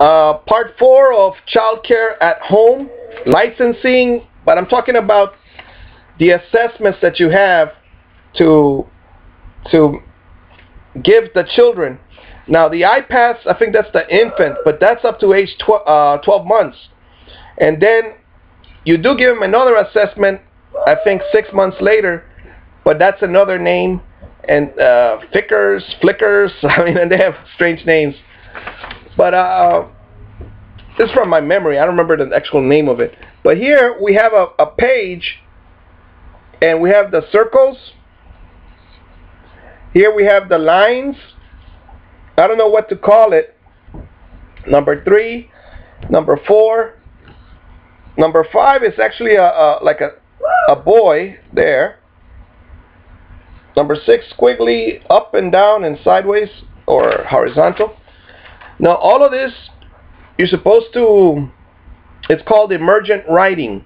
Part 4 of childcare at home, licensing, but I'm talking about the assessments that you have to give the children. Now the iPads, I think that's the infant, but that's up to age 12 months. And then you do give them another assessment, I think 6 months later, but that's another name. And flickers, I mean, and they have strange names. But this is from my memory. I don't remember the actual name of it. But here we have a page, and we have the circles. Here we have the lines. I don't know what to call it. Number 3, number 4, number 5 is actually like a boy there. Number 6, squiggly, up and down and sideways or horizontal. Now all of this, you're supposed to, it's called emergent writing.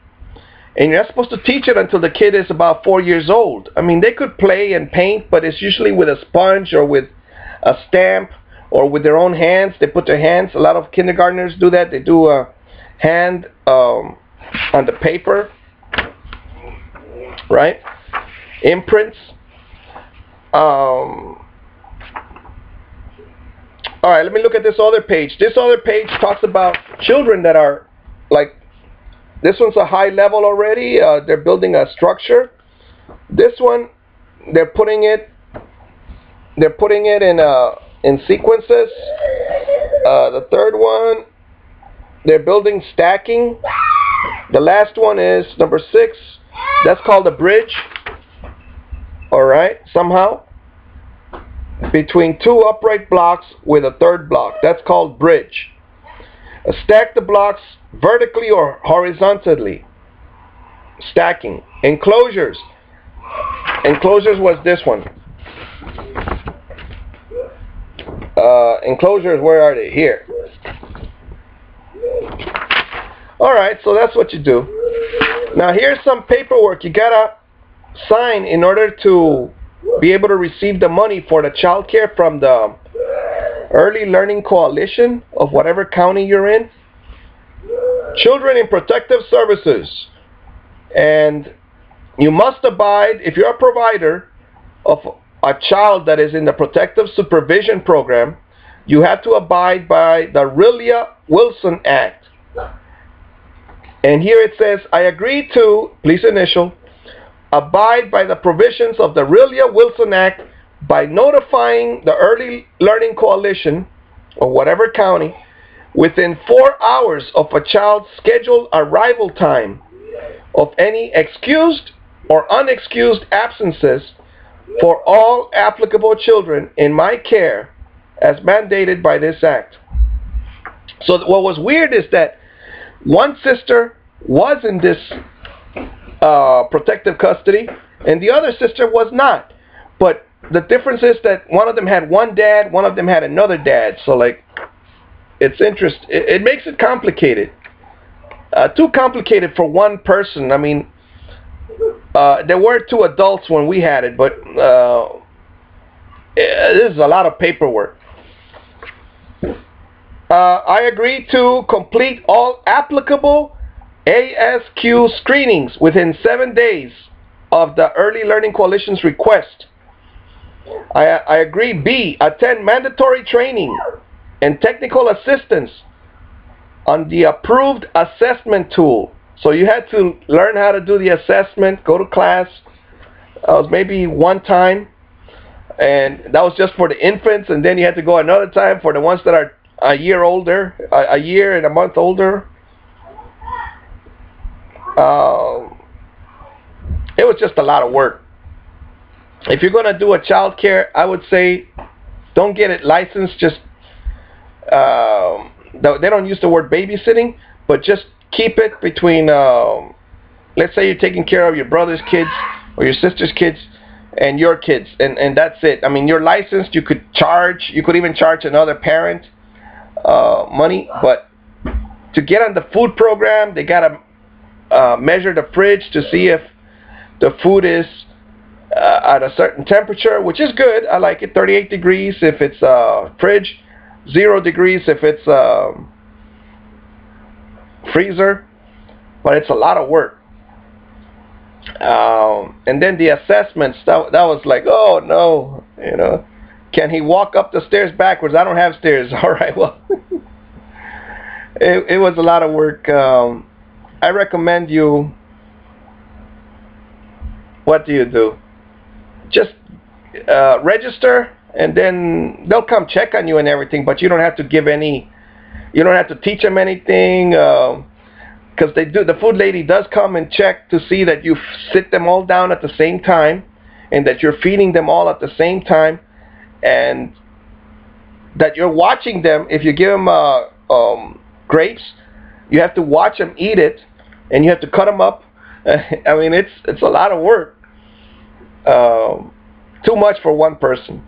And you're not supposed to teach it until the kid is about 4 years old. I mean, they could play and paint, but it's usually with a sponge or with a stamp or with their own hands. They put their hands, a lot of kindergartners do that. They do a hand on the paper, right? Imprints. All right, let me look at this other page. This other page talks about children that are like, this one's a high level already. They're building a structure. This one, they're putting it in sequences. The third one, they're building stacking. The last one is number 6. That's called a bridge. All right, somehow between 2 upright blocks with a third block. That's called bridge. Stack the blocks vertically or horizontally. Stacking. Enclosures. Enclosures was this one. Enclosures, where are they? Here. Alright, so that's what you do. Now here's some paperwork you gotta sign in order to be able to receive the money for the child care from the Early Learning Coalition of whatever county you're in. Children in Protective Services. And you must abide, if you're a provider of a child that is in the Protective Supervision Program, you have to abide by the Rillia-Wilson Act. And here it says, I agree to, please initial, abide by the provisions of the Rillia-Wilson Act by notifying the Early Learning Coalition, or whatever county, within 4 hours of a child's scheduled arrival time of any excused or unexcused absences for all applicable children in my care as mandated by this act. So what was weird is that one sister was in this protective custody and the other sister was not. But the difference is that one of them had one dad, one of them had another dad. So like, it's interesting. It makes it complicated. Too complicated for one person. I mean, there were 2 adults when we had it, but this is a lot of paperwork. I agree to complete all applicable ASQ screenings within 7 days of the Early Learning Coalition's request. I agree, B, attend mandatory training and technical assistance on the approved assessment tool. So you had to learn how to do the assessment, go to class. Was maybe one time, and that was just for the infants, and then you had to go another time for the ones that are a year older, a year and a month older. It was just a lot of work. If you're going to do a child care, I would say don't get it licensed. Just they don't use the word babysitting, but just keep it between, let's say you're taking care of your brother's kids or your sister's kids and your kids, and that's it. I mean, you're licensed, you could even charge another parent money, but to get on the food program, they got to measure the fridge to see if the food is at a certain temperature, which is good. I like it. 38 degrees if it's fridge, 0 degrees if it's freezer, but it's a lot of work. And then the assessments, that was like, oh no, you know, can he walk up the stairs backwards? I don't have stairs. All right, well, it was a lot of work. I recommend you, what do you do? Just register, and then they'll come check on you and everything, but you don't have to give any, you don't have to teach them anything, because they do, the food lady does come and check to see that you sit them all down at the same time, and that you're feeding them all at the same time, and that you're watching them. If you give them grapes, you have to watch them eat it, and you have to cut them up. I mean, it's a lot of work. Too much for one person.